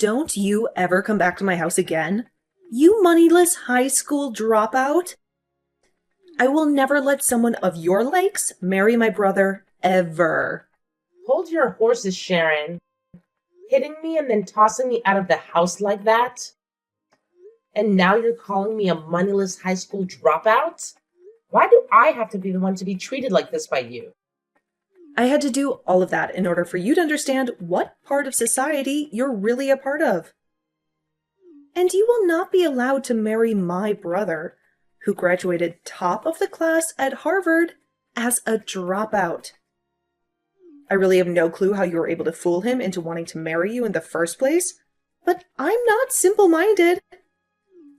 don't you ever come back to my house again. You moneyless high school dropout. I will never let someone of your likes marry my brother, ever. Hold your horses, Sharon. Hitting me and then tossing me out of the house like that? And now you're calling me a moneyless high school dropout? Why do I have to be the one to be treated like this by you? I had to do all of that in order for you to understand what part of society you're really a part of. And you will not be allowed to marry my brother, who graduated top of the class at Harvard as a dropout. I really have no clue how you were able to fool him into wanting to marry you in the first place, but I'm not simple-minded.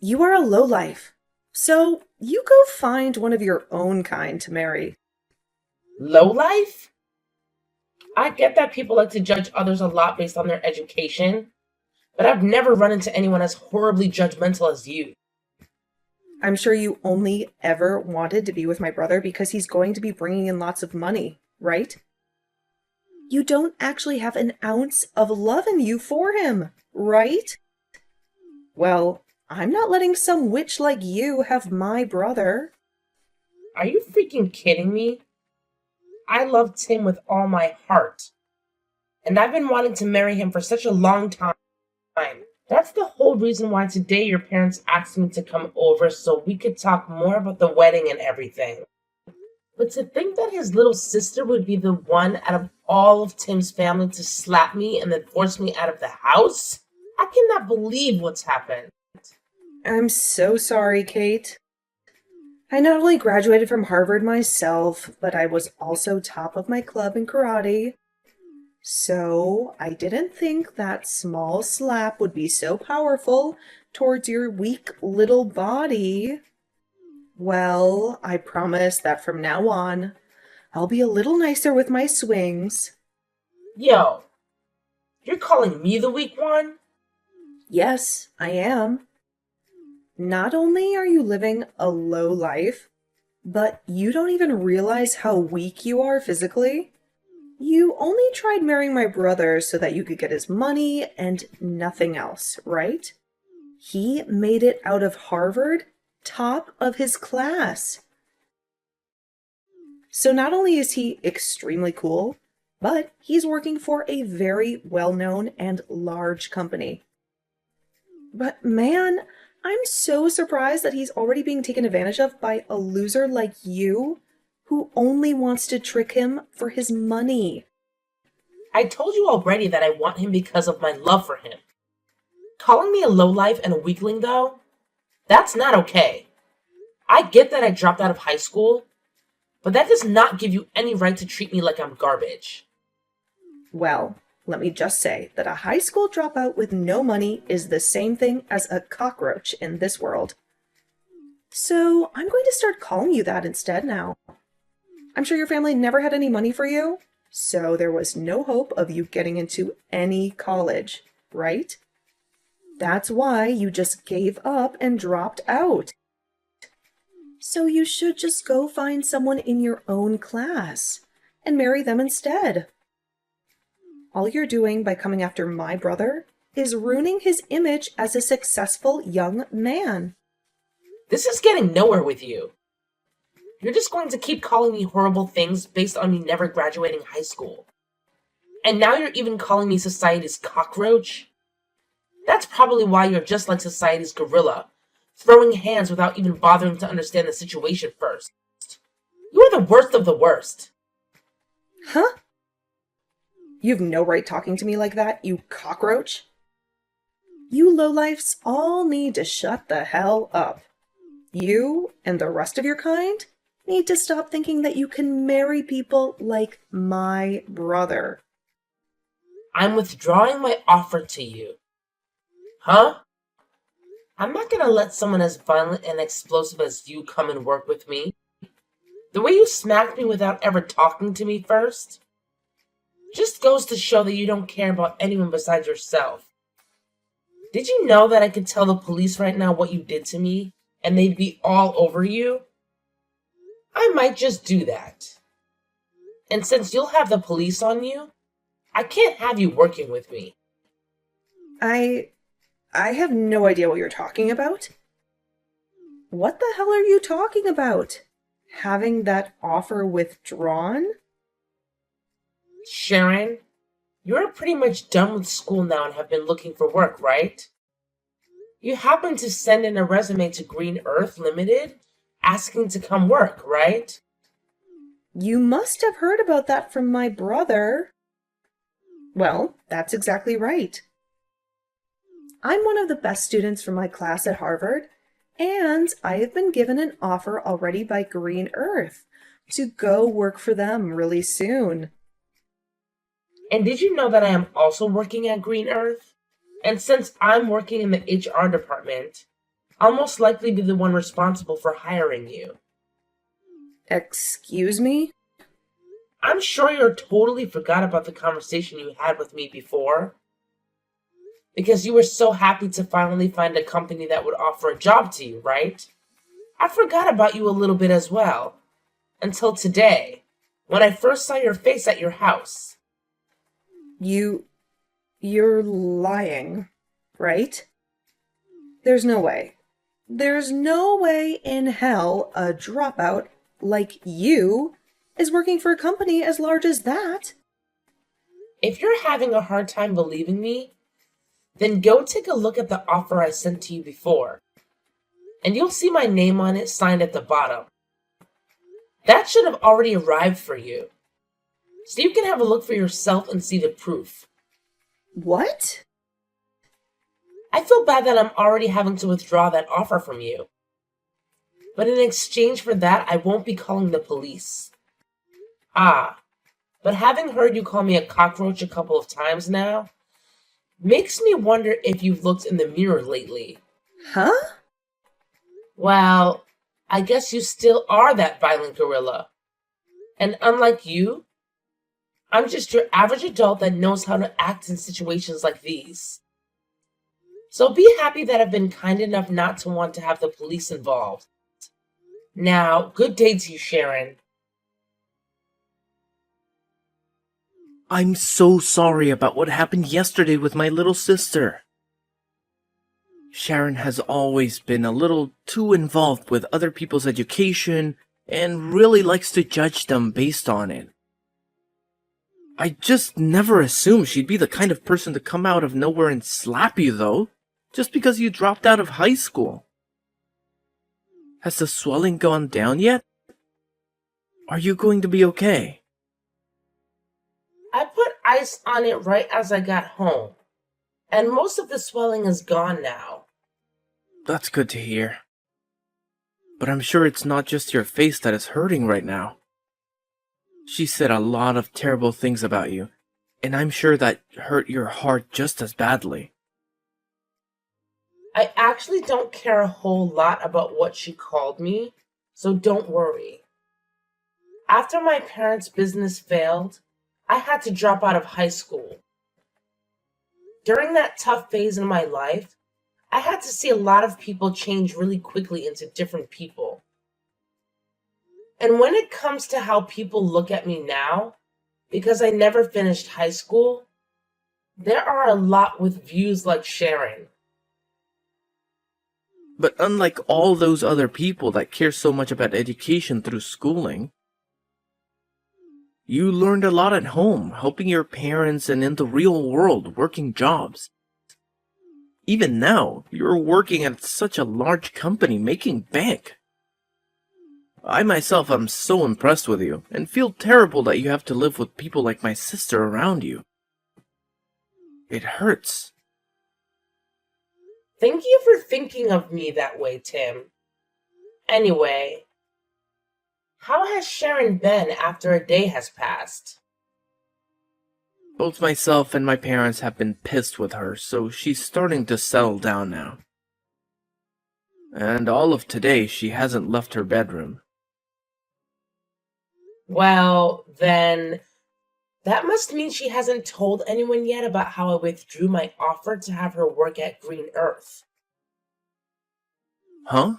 You are a lowlife, so you go find one of your own kind to marry. Lowlife? I get that people like to judge others a lot based on their education, but I've never run into anyone as horribly judgmental as you. I'm sure you only ever wanted to be with my brother because he's going to be bringing in lots of money, right? You don't actually have an ounce of love in you for him, right? Well, I'm not letting some witch like you have my brother. Are you freaking kidding me? I love Tim with all my heart, and I've been wanting to marry him for such a long time. That's the whole reason why today your parents asked me to come over so we could talk more about the wedding and everything. But to think that his little sister would be the one out of all of Tim's family to slap me and then force me out of the house? I cannot believe what's happened. I'm so sorry, Kate. I not only graduated from Harvard myself, but I was also top of my club in karate. So I didn't think that small slap would be so powerful towards your weak little body. Well, I promise that from now on, I'll be a little nicer with my swings. Yo, you're calling me the weak one? Yes, I am. Not only are you living a low life, but you don't even realize how weak you are physically. You only tried marrying my brother so that you could get his money and nothing else, right? He made it out of Harvard, top of his class. So not only is he extremely cool, but he's working for a very well-known and large company. But man, I'm so surprised that he's already being taken advantage of by a loser like you, who only wants to trick him for his money. I told you already that I want him because of my love for him. Calling me a lowlife and a weakling, though? That's not okay. I get that I dropped out of high school, but that does not give you any right to treat me like I'm garbage. Well, let me just say that a high school dropout with no money is the same thing as a cockroach in this world. So I'm going to start calling you that instead now. I'm sure your family never had any money for you, so there was no hope of you getting into any college, right? That's why you just gave up and dropped out. So you should just go find someone in your own class and marry them instead. All you're doing by coming after my brother is ruining his image as a successful young man. This is getting nowhere with you. You're just going to keep calling me horrible things based on me never graduating high school. And now you're even calling me society's cockroach? That's probably why you're just like society's gorilla, throwing hands without even bothering to understand the situation first. You are the worst of the worst. Huh? You've no right talking to me like that, you cockroach. You lowlifes all need to shut the hell up. You and the rest of your kind need to stop thinking that you can marry people like my brother. I'm withdrawing my offer to you. Huh? I'm not gonna let someone as violent and explosive as you come and work with me. The way you smacked me without ever talking to me first just goes to show that you don't care about anyone besides yourself. Did you know that I could tell the police right now what you did to me, and they'd be all over you? I might just do that. And since you'll have the police on you, I can't have you working with me. I I have no idea what you're talking about. What the hell are you talking about? Having that offer withdrawn? Sharon, you're pretty much done with school now and have been looking for work, right? You happened to send in a resume to Green Earth Limited asking to come work, right? You must have heard about that from my brother. Well, that's exactly right. I'm one of the best students from my class at Harvard, and I have been given an offer already by Green Earth to go work for them really soon. And did you know that I am also working at Green Earth? And since I'm working in the HR department, I'll most likely be the one responsible for hiring you. Excuse me? I'm sure you totally forgot about the conversation you had with me before, because you were so happy to finally find a company that would offer a job to you, right? I forgot about you a little bit as well, until today, when I first saw your face at your house. You. You're lying, right? There's no way. There's no way in hell a dropout like you is working for a company as large as that. If you're having a hard time believing me, then go take a look at the offer I sent to you before, and you'll see my name on it signed at the bottom. That should have already arrived for you, so you can have a look for yourself and see the proof. What? I feel bad that I'm already having to withdraw that offer from you. But in exchange for that, I won't be calling the police. Ah, but having heard you call me a cockroach a couple of times now, makes me wonder if you've looked in the mirror lately. Huh? Well, I guess you still are that violent gorilla. And unlike you, I'm just your average adult that knows how to act in situations like these. So be happy that I've been kind enough not to want to have the police involved. Now, good day to you, Sharon. I'm so sorry about what happened yesterday with my little sister. Sharon has always been a little too involved with other people's education and really likes to judge them based on it. I just never assumed she'd be the kind of person to come out of nowhere and slap you, though, just because you dropped out of high school. Has the swelling gone down yet? Are you going to be okay? I put ice on it right as I got home, and most of the swelling is gone now. That's good to hear. But I'm sure it's not just your face that is hurting right now. She said a lot of terrible things about you, and I'm sure that hurt your heart just as badly. I actually don't care a whole lot about what she called me, so don't worry. After my parents' business failed, I had to drop out of high school. During that tough phase in my life, I had to see a lot of people change really quickly into different people. And when it comes to how people look at me now, because I never finished high school, there are a lot with views like Sharon. But unlike all those other people that care so much about education through schooling, you learned a lot at home, helping your parents and in the real world working jobs. Even now, you're working at such a large company making bank. I myself am so impressed with you, and feel terrible that you have to live with people like my sister around you. It hurts. Thank you for thinking of me that way, Tim. Anyway, how has Sharon been after a day has passed? Both myself and my parents have been pissed with her, so she's starting to settle down now. And all of today, she hasn't left her bedroom. Well, then, that must mean she hasn't told anyone yet about how I withdrew my offer to have her work at Green Earth. Huh?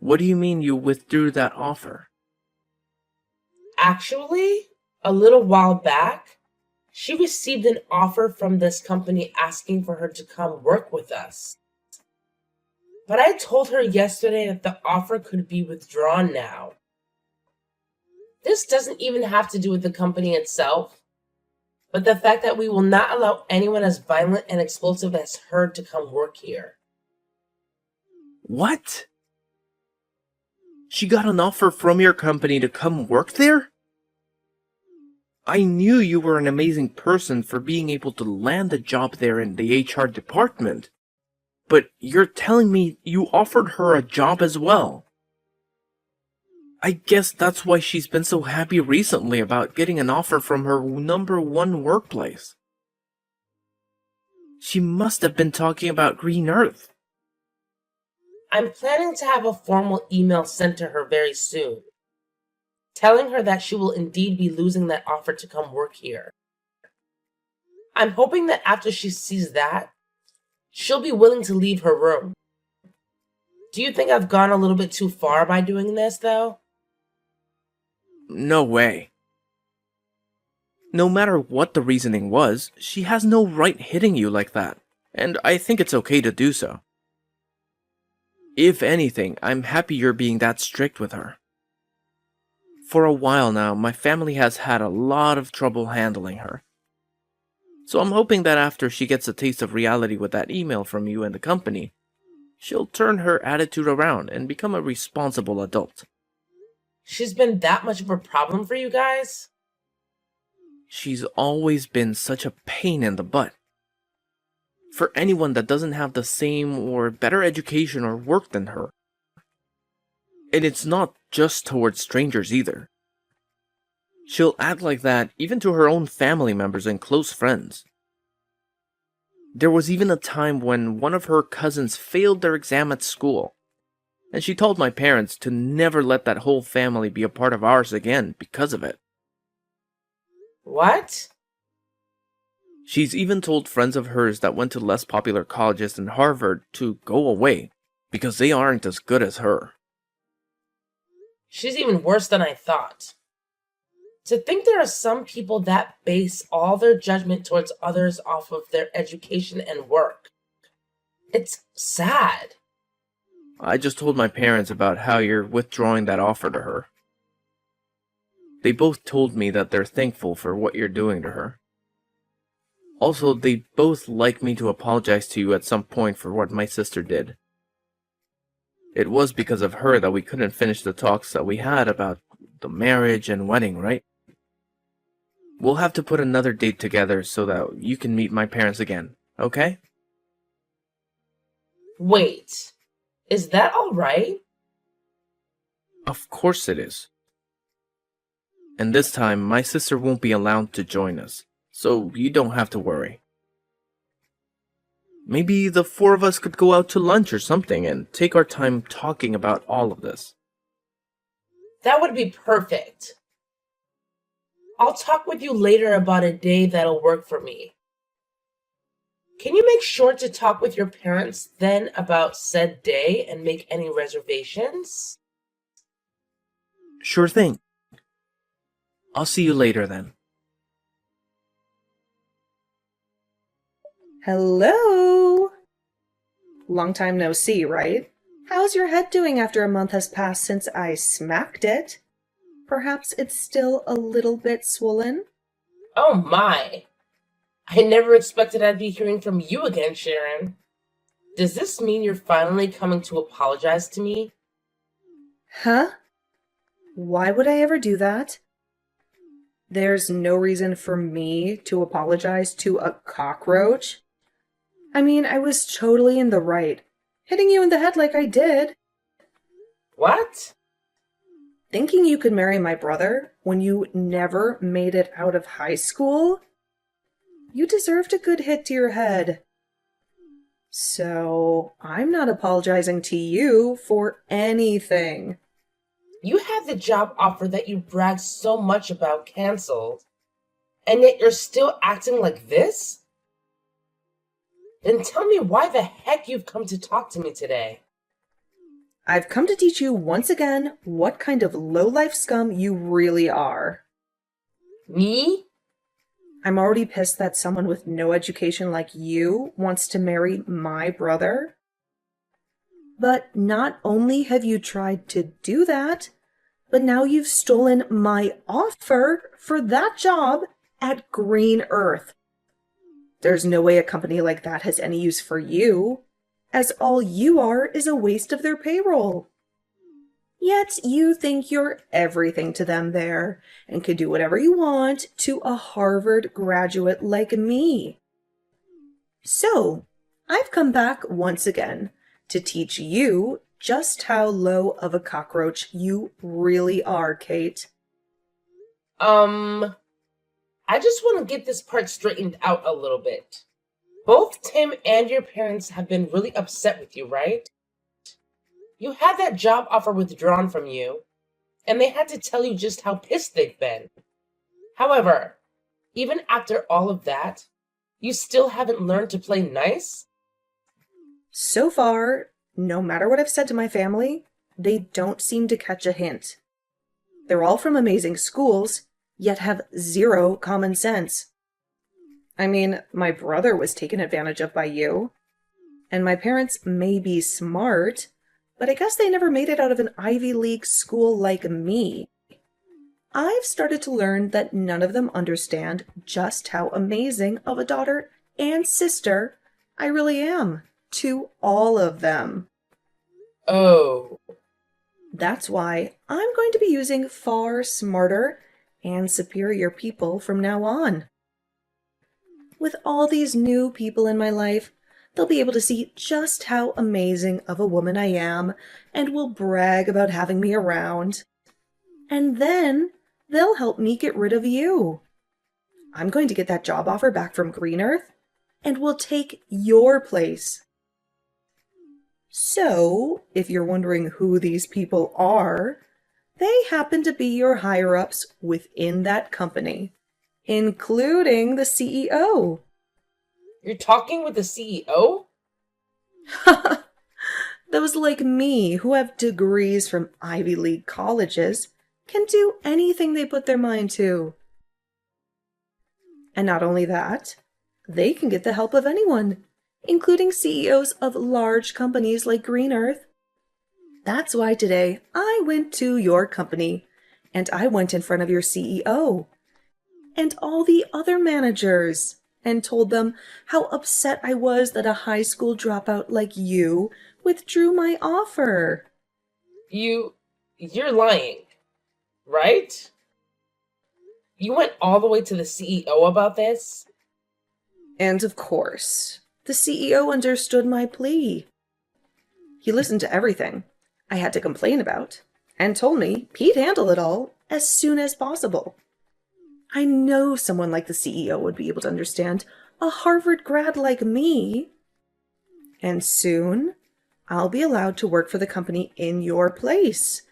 What do you mean you withdrew that offer? Actually, a little while back, She received an offer from this company asking for her to come work with us. But I told her yesterday that the offer could be withdrawn now. This doesn't even have to do with the company itself, but the fact that we will not allow anyone as violent and explosive as her to come work here. What? She got an offer from your company to come work there? I knew you were an amazing person for being able to land a job there in the HR department. But you're telling me you offered her a job as well. I guess that's why she's been so happy recently about getting an offer from her #1 workplace. She must have been talking about Green Earth. I'm planning to have a formal email sent to her very soon, telling her that she will indeed be losing that offer to come work here. I'm hoping that after she sees that, she'll be willing to leave her room. Do you think I've gone a little bit too far by doing this, though? No way. No matter what the reasoning was, she has no right hitting you like that, and I think it's okay to do so. If anything, I'm happy you're being that strict with her. For a while now, my family has had a lot of trouble handling her. So I'm hoping that after she gets a taste of reality with that email from you and the company, she'll turn her attitude around and become a responsible adult. She's been that much of a problem for you guys? She's always been such a pain in the butt. For anyone that doesn't have the same or better education or work than her. And it's not just towards strangers either. She'll act like that even to her own family members and close friends. There was even a time when one of her cousins failed their exam at school, and she told my parents to never let that whole family be a part of ours again because of it. What? She's even told friends of hers that went to less popular colleges than Harvard to go away because they aren't as good as her. She's even worse than I thought. To think there are some people that base all their judgment towards others off of their education and work. It's sad. I just told my parents about how you're withdrawing that offer to her. They both told me that they're thankful for what you're doing to her. Also, they'd both like me to apologize to you at some point for what my sister did. It was because of her that we couldn't finish the talks that we had about the marriage and wedding, right? We'll have to put another date together so that you can meet my parents again, okay? Wait, is that all right? Of course it is. And this time, my sister won't be allowed to join us, so you don't have to worry. Maybe the four of us could go out to lunch or something and take our time talking about all of this. That would be perfect. I'll talk with you later about a day that'll work for me. Can you make sure to talk with your parents then about said day and make any reservations? Sure thing. I'll see you later then. Hello? Long time no see, right? How's your head doing after a month has passed since I smacked it? Perhaps it's still a little bit swollen? Oh my! I never expected I'd be hearing from you again, Sharon. Does this mean you're finally coming to apologize to me? Huh? Why would I ever do that? There's no reason for me to apologize to a cockroach. I mean, I was totally in the right, hitting you in the head like I did. What? Thinking you could marry my brother when you never made it out of high school? You deserved a good hit to your head. So, I'm not apologizing to you for anything. You had the job offer that you bragged so much about canceled, and yet you're still acting like this? Then tell me why the heck you've come to talk to me today. I've come to teach you once again what kind of low-life scum you really are. Me? I'm already pissed that someone with no education like you wants to marry my brother. But not only have you tried to do that, but now you've stolen my offer for that job at Green Earth. There's no way a company like that has any use for you, as all you are is a waste of their payroll. Yet you think you're everything to them there and can do whatever you want to a Harvard graduate like me. So, I've come back once again to teach you just how low of a cockroach you really are, Kate. I just want to get this part straightened out a little bit. Both Tim and your parents have been really upset with you, right? You had that job offer withdrawn from you, and they had to tell you just how pissed they've been. However, even after all of that, you still haven't learned to play nice? So far, no matter what I've said to my family, they don't seem to catch a hint. They're all from amazing schools, yet have zero common sense. I mean, my brother was taken advantage of by you, and my parents may be smart, but I guess they never made it out of an Ivy League school like me. I've started to learn that none of them understand just how amazing of a daughter and sister I really am to all of them. Oh. That's why I'm going to be using far smarter and superior people from now on. With all these new people in my life, they'll be able to see just how amazing of a woman I am and will brag about having me around. And then they'll help me get rid of you. I'm going to get that job offer back from Green Earth and will take your place. So, if you're wondering who these people are, they happen to be your higher-ups within that company, including the CEO. You're talking with the CEO? Those like me who have degrees from Ivy League colleges can do anything they put their mind to. And not only that, they can get the help of anyone, including CEOs of large companies like Green Earth. That's why today I went to your company, and I went in front of your CEO and all the other managers and told them how upset I was that a high school dropout like you withdrew my offer. You're lying, right? You went all the way to the CEO about this? And of course, the CEO understood my plea. He listened to everything I had to complain about and told me he'd handle it all as soon as possible. I know someone like the CEO would be able to understand a Harvard grad like me. And soon, I'll be allowed to work for the company in your place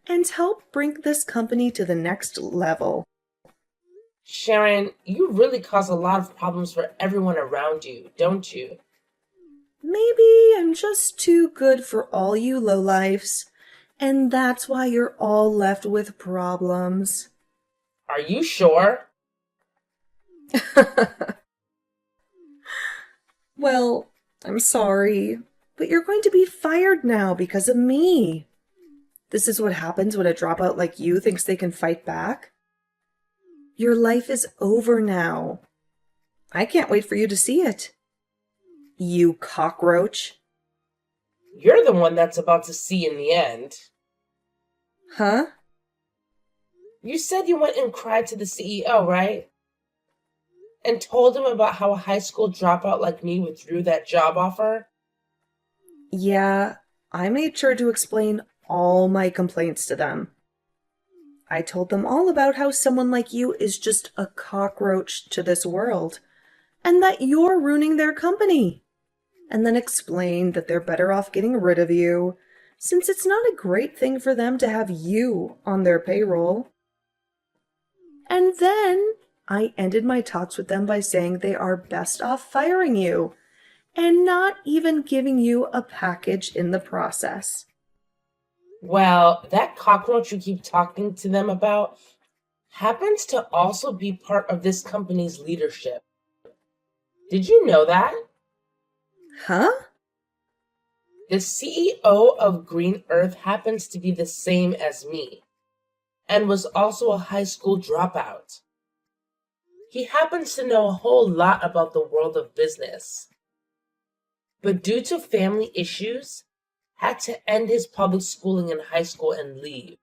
and help bring this company to the next level. Sharon, you really cause a lot of problems for everyone around you, don't you? Maybe I'm just too good for all you lowlifes, and that's why you're all left with problems. Are you sure? Well, I'm sorry, but you're going to be fired now because of me. This is what happens when a dropout like you thinks they can fight back. Your life is over now. I can't wait for you to see it. You cockroach. You're the one that's about to see in the end. Huh? You said you went and cried to the CEO, right? And told him about how a high school dropout like me withdrew that job offer? Yeah, I made sure to explain all my complaints to them. I told them all about how someone like you is just a cockroach to this world, and that you're ruining their company. And then explained that they're better off getting rid of you, since it's not a great thing for them to have you on their payroll. And then I ended my talks with them by saying they are best off firing you, and not even giving you a package in the process. Well, that cockroach you keep talking to them about, happens to also be part of this company's leadership. Did you know that? Huh? The CEO of Green Earth happens to be the same as me, and was also a high school dropout. He happens to know a whole lot about the world of business, but due to family issues, had to end his public schooling in high school and leave.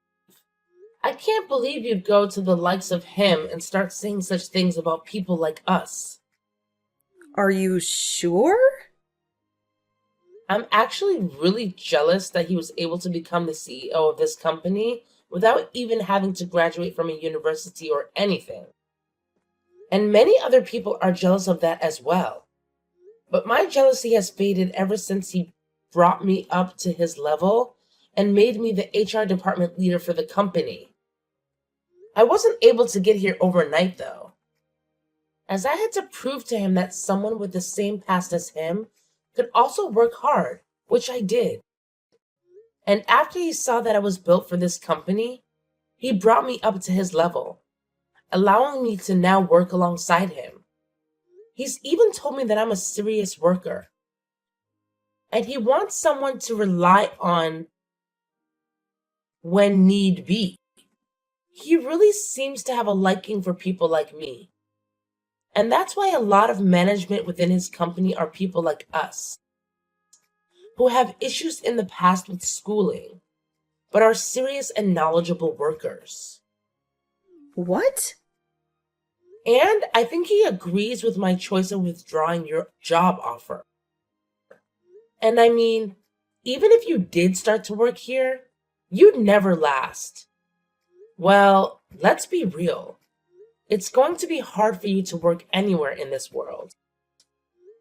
I can't believe you'd go to the likes of him and start saying such things about people like us. Are you sure? I'm actually really jealous that he was able to become the CEO of this company without even having to graduate from a university or anything. And many other people are jealous of that as well. But my jealousy has faded ever since he brought me up to his level and made me the HR department leader for the company. I wasn't able to get here overnight though, as I had to prove to him that someone with the same past as him could also work hard, which I did. And after he saw that I was built for this company, he brought me up to his level, allowing me to now work alongside him. He's even told me that I'm a serious worker, and he wants someone to rely on when need be. He really seems to have a liking for people like me. And that's why a lot of management within his company are people like us, who have issues in the past with schooling, but are serious and knowledgeable workers. What? And I think he agrees with my choice of withdrawing your job offer. And I mean, even if you did start to work here, you'd never last. Well, let's be real. It's going to be hard for you to work anywhere in this world.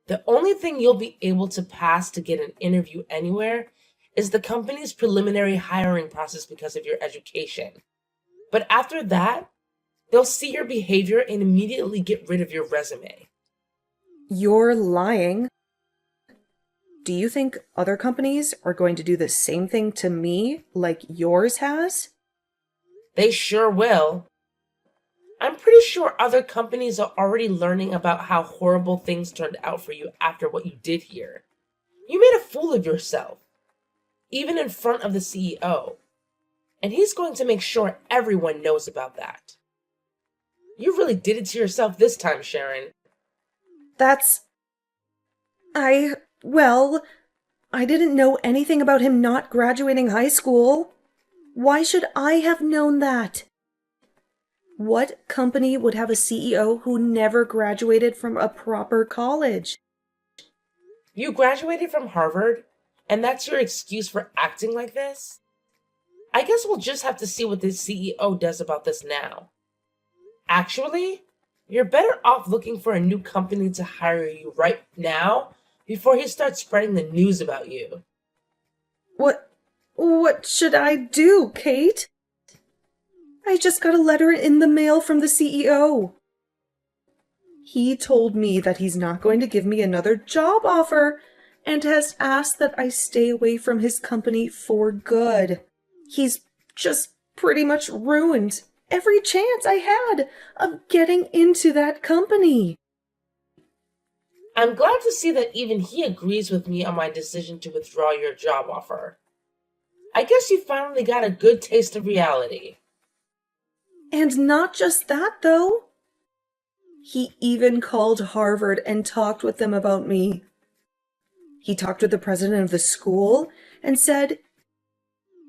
The only thing you'll be able to pass to get an interview anywhere is the company's preliminary hiring process because of your education. But after that, they'll see your behavior and immediately get rid of your resume. You're lying. Do you think other companies are going to do the same thing to me like yours has? They sure will. I'm pretty sure other companies are already learning about how horrible things turned out for you after what you did here. You made a fool of yourself, even in front of the CEO. And he's going to make sure everyone knows about that. You really did it to yourself this time, Sharon. Well, I didn't know anything about him not graduating high school. Why should I have known that? What company would have a CEO who never graduated from a proper college? You graduated from Harvard, and that's your excuse for acting like this? I guess we'll just have to see what the CEO does about this now. Actually, you're better off looking for a new company to hire you right now before he starts spreading the news about you. What should I do, Kate? I just got a letter in the mail from the CEO. He told me that he's not going to give me another job offer and has asked that I stay away from his company for good. He's just pretty much ruined every chance I had of getting into that company. I'm glad to see that even he agrees with me on my decision to withdraw your job offer. I guess you finally got a good taste of reality. And not just that, though. He even called Harvard and talked with them about me. He talked with the president of the school and said,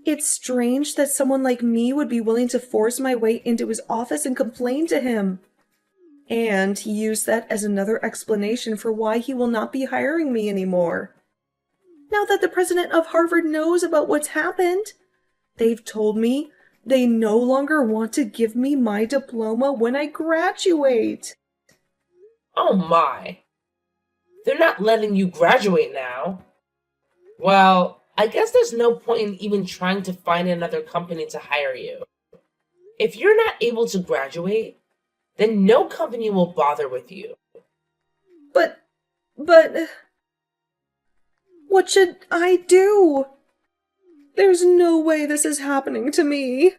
"It's strange that someone like me would be willing to force my way into his office and complain to him." And he used that as another explanation for why he will not be hiring me anymore. Now that the president of Harvard knows about what's happened, they've told me they no longer want to give me my diploma when I graduate. Oh my. They're not letting you graduate now. Well, I guess there's no point in even trying to find another company to hire you. If you're not able to graduate, then no company will bother with you. But, what should I do? There's no way this is happening to me.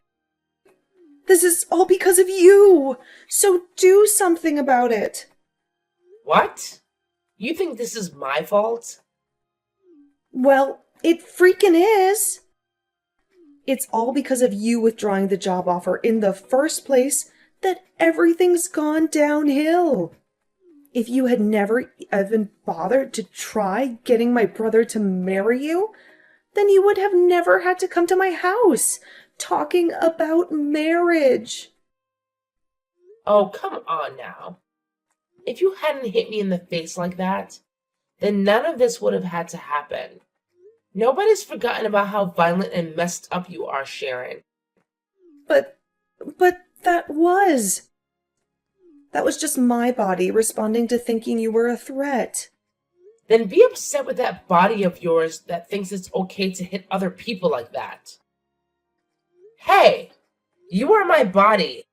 This is all because of you! So do something about it! What? You think this is my fault? Well, it freaking is! It's all because of you withdrawing the job offer in the first place that everything's gone downhill. If you had never even bothered to try getting my brother to marry you, then you would have never had to come to my house talking about marriage. Oh, come on now. If you hadn't hit me in the face like that, then none of this would have had to happen. Nobody's forgotten about how violent and messed up you are, Sharon. But that was just my body responding to thinking you were a threat. Then be upset with that body of yours that thinks it's okay to hit other people like that. Hey, you are my body.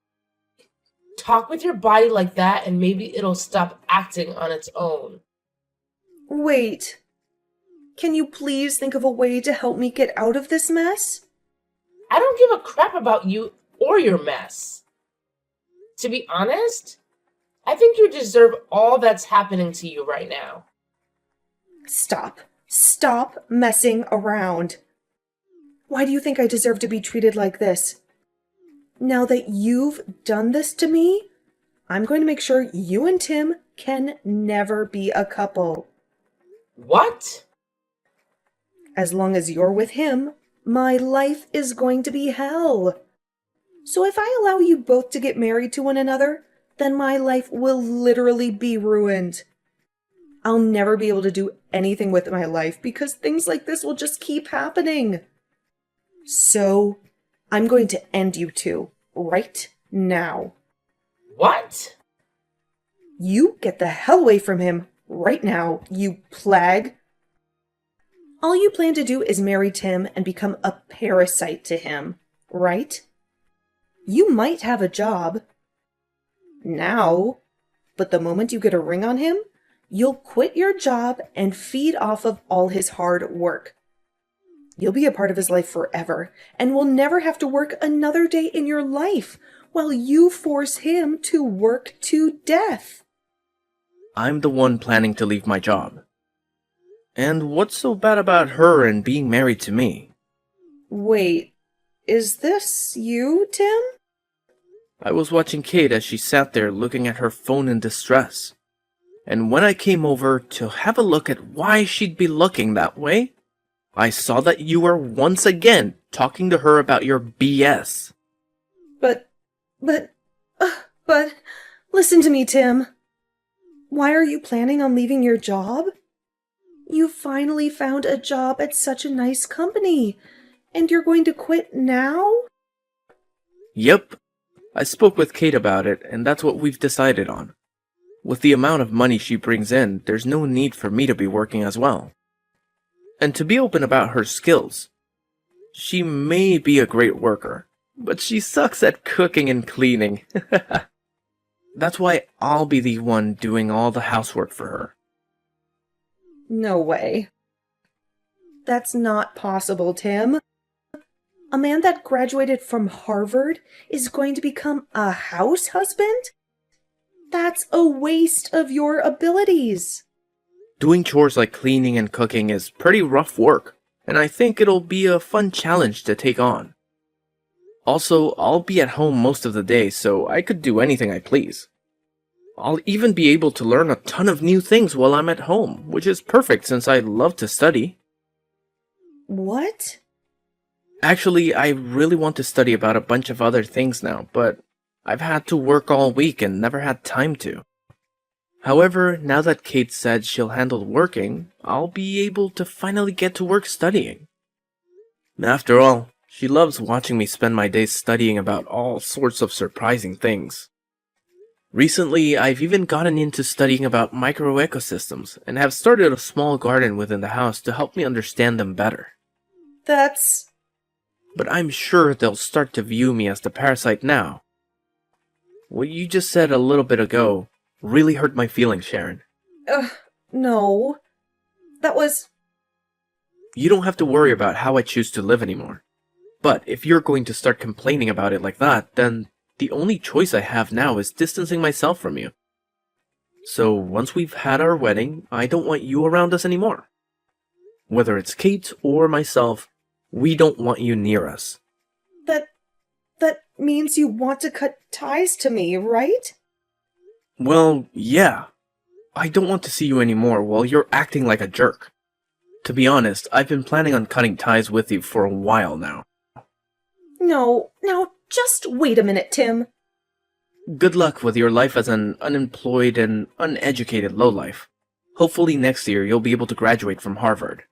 Talk with your body like that and maybe it'll stop acting on its own. Wait. Can you please think of a way to help me get out of this mess? I don't give a crap about you or your mess. To be honest, I think you deserve all that's happening to you right now. Stop. Stop messing around. Why do you think I deserve to be treated like this? Now that you've done this to me, I'm going to make sure you and Tim can never be a couple. What? As long as you're with him, my life is going to be hell. So if I allow you both to get married to one another, then my life will literally be ruined. I'll never be able to do anything with my life because things like this will just keep happening. So, I'm going to end you two right now. What? You get the hell away from him right now, you plag. All you plan to do is marry Tim and become a parasite to him, right? You might have a job now, but the moment you get a ring on him, you'll quit your job and feed off of all his hard work. You'll be a part of his life forever and will never have to work another day in your life while you force him to work to death. I'm the one planning to leave my job. And what's so bad about her and being married to me? Wait, is this you, Tim? I was watching Kate as she sat there looking at her phone in distress. And when I came over to have a look at why she'd be looking that way, I saw that you were once again talking to her about your BS. But, listen to me, Tim. Why are you planning on leaving your job? You finally found a job at such a nice company, and you're going to quit now? Yep. I spoke with Kate about it, and that's what we've decided on. With the amount of money she brings in, there's no need for me to be working as well. And to be open about her skills, she may be a great worker, but she sucks at cooking and cleaning. That's why I'll be the one doing all the housework for her. No way. That's not possible, Tim. A man that graduated from Harvard is going to become a house husband? That's a waste of your abilities. Doing chores like cleaning and cooking is pretty rough work, and I think it'll be a fun challenge to take on. Also, I'll be at home most of the day, so I could do anything I please. I'll even be able to learn a ton of new things while I'm at home, which is perfect since I love to study. What? Actually, I really want to study about a bunch of other things now, but I've had to work all week and never had time to. However, now that Kate said she'll handle working, I'll be able to finally get to work studying. After all, she loves watching me spend my days studying about all sorts of surprising things. Recently, I've even gotten into studying about microecosystems and have started a small garden within the house to help me understand them better. That's... But I'm sure they'll start to view me as the parasite now. What you just said a little bit ago really hurt my feelings, Sharon. No. That was... You don't have to worry about how I choose to live anymore. But if you're going to start complaining about it like that, then the only choice I have now is distancing myself from you. So once we've had our wedding, I don't want you around us anymore. Whether it's Kate or myself, we don't want you near us. That means you want to cut ties to me, right? Well, yeah. I don't want to see you anymore while you're acting like a jerk. To be honest, I've been planning on cutting ties with you for a while now. No, now just wait a minute, Tim. Good luck with your life as an unemployed and uneducated lowlife. Hopefully next year you'll be able to graduate from Harvard.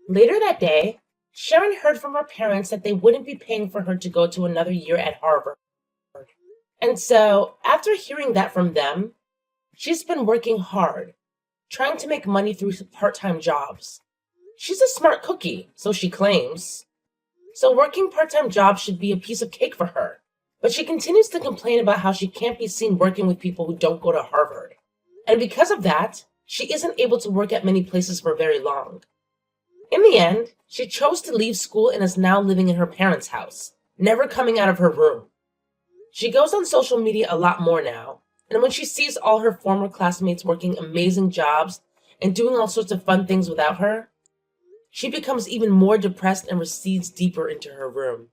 Later that day, Sharon heard from her parents that they wouldn't be paying for her to go to another year at Harvard. And so, after hearing that from them, she's been working hard, trying to make money through part-time jobs. She's a smart cookie, so she claims. So working part-time jobs should be a piece of cake for her. But she continues to complain about how she can't be seen working with people who don't go to Harvard. And because of that, she isn't able to work at many places for very long. In the end, she chose to leave school and is now living in her parents' house, never coming out of her room. She goes on social media a lot more now, and when she sees all her former classmates working amazing jobs and doing all sorts of fun things without her, she becomes even more depressed and recedes deeper into her room.